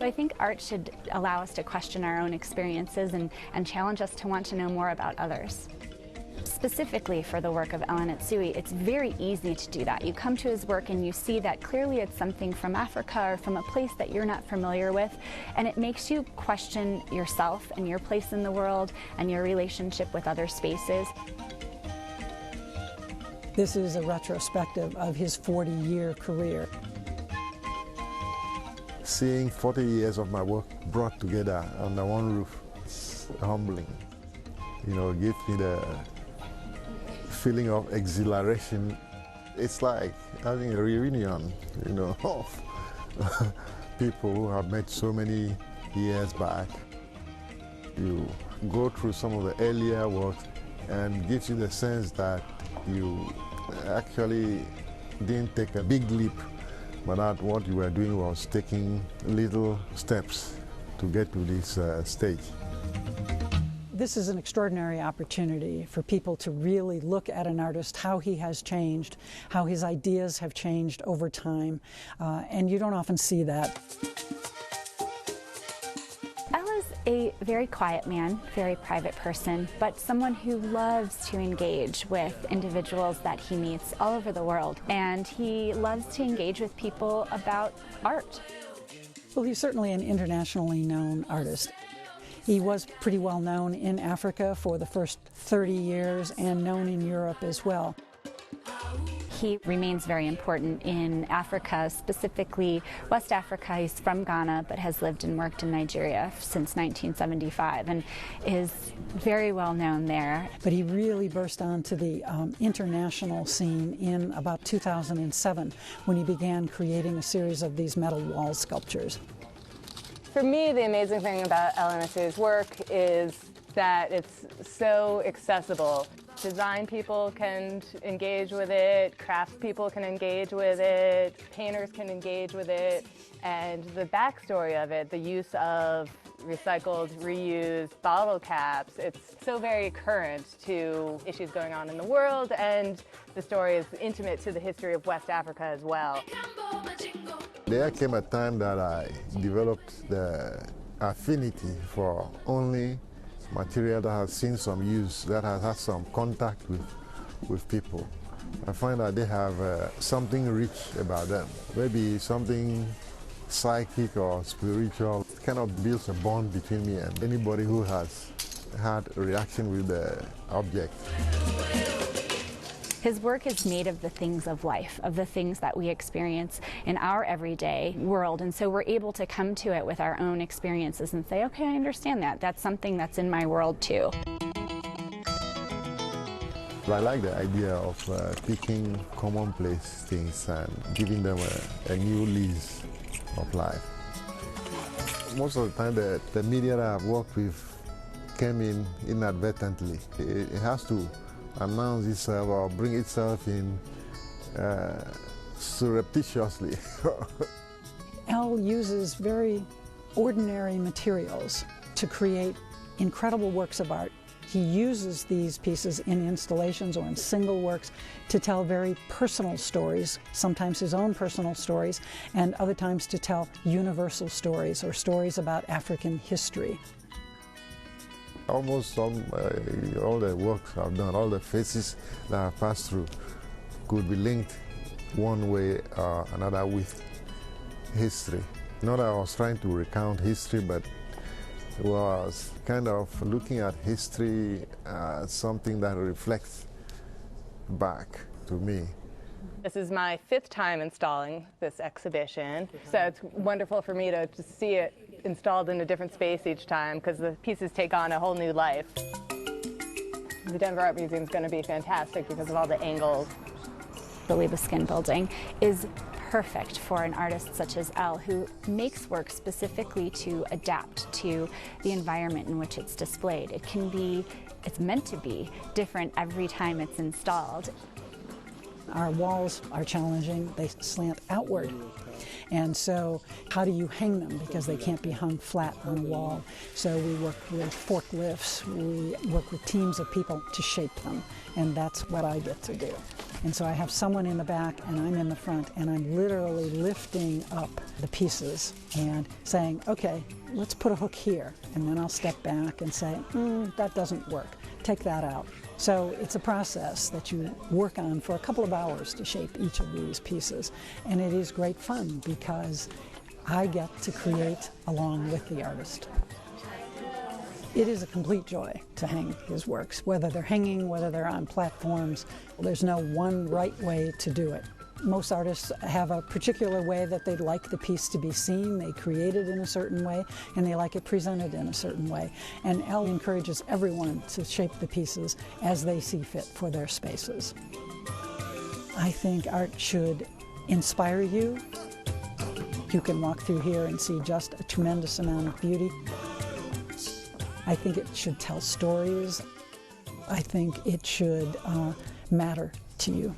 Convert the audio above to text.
I think art should allow us to question our own experiences and challenge us to want to know more about others. Specifically for the work of Anatsui, it's very easy to do that. You come to his work and you see that clearly it's something from Africa or from a place that you're not familiar with, and it makes you question yourself and your place in the world and your relationship with other spaces. This is a retrospective of his 40-year career. Seeing 40 years of my work brought together under one roof is humbling. You know, it gives me the feeling of exhilaration. It's like having a reunion, you know, of people who have met so many years back. You go through some of the earlier work and gives you the sense that you actually didn't take a big leap, but that what you were doing was taking little steps to get to this stage. This is an extraordinary opportunity for people to really look at an artist, how he has changed, how his ideas have changed over time, and you don't often see that. Al is a very quiet man, very private person, but someone who loves to engage with individuals that he meets all over the world, and he loves to engage with people about art. Well, he's certainly an internationally known artist. He was pretty well known in Africa for the first 30 years and known in Europe as well. He remains very important in Africa, specifically West Africa. He's from Ghana but has lived and worked in Nigeria since 1975 and is very well known there. But he really burst onto the international scene in about 2007 when he began creating a series of these metal wall sculptures. For me, the amazing thing about Anatsui's work is that it's so accessible. Design people can engage with it, crafts people can engage with it, painters can engage with it, and the backstory of it, the use of recycled, reused bottle caps, it's so very current to issues going on in the world, and the story is intimate to the history of West Africa as well. There came a time that I developed the affinity for only material that has seen some use, that has had some contact with people. I find that they have something rich about them, maybe something psychic or spiritual. It kind of builds a bond between me and anybody who has had a reaction with the object. His work is made of the things of life, of the things that we experience in our everyday world, and so we're able to come to it with our own experiences and say, okay, I understand that. That's something that's in my world too. I like the idea of picking commonplace things and giving them a new lease of life. Most of the time the media that I've worked with came in inadvertently. It has to announce itself or bring itself in surreptitiously. Al uses very ordinary materials to create incredible works of art. He uses these pieces in installations or in single works to tell very personal stories, sometimes his own personal stories, and other times to tell universal stories or stories about African history. Almost all the works I've done, all the phases that I've passed through could be linked one way or another with history. Not that I was trying to recount history, but was kind of looking at history as something that reflects back to me. This is my 5th time installing this exhibition, so it's wonderful for me to see it installed in a different space each time because the pieces take on a whole new life. The Denver Art Museum is going to be fantastic because of all the angles. The Libeskind building is perfect for an artist such as Al, who makes work specifically to adapt to the environment in which it's displayed. It's meant to be different every time it's installed. Our walls are challenging. They slant outward. And so how do you hang them? Because they can't be hung flat on a wall. So we work with forklifts. We work with teams of people to shape them. And that's what I get to do. And so I have someone in the back and I'm in the front, and I'm literally lifting up the pieces and saying, okay, let's put a hook here. And then I'll step back and say, that doesn't work. Take that out. So it's a process that you work on for a couple of hours to shape each of these pieces. And it is great fun because I get to create along with the artist. It is a complete joy to hang his works, whether they're hanging, whether they're on platforms. There's no one right way to do it. Most artists have a particular way that they'd like the piece to be seen. They create it in a certain way, and they like it presented in a certain way. And Elle encourages everyone to shape the pieces as they see fit for their spaces. I think art should inspire you. You can walk through here and see just a tremendous amount of beauty. I think it should tell stories. I think it should matter to you.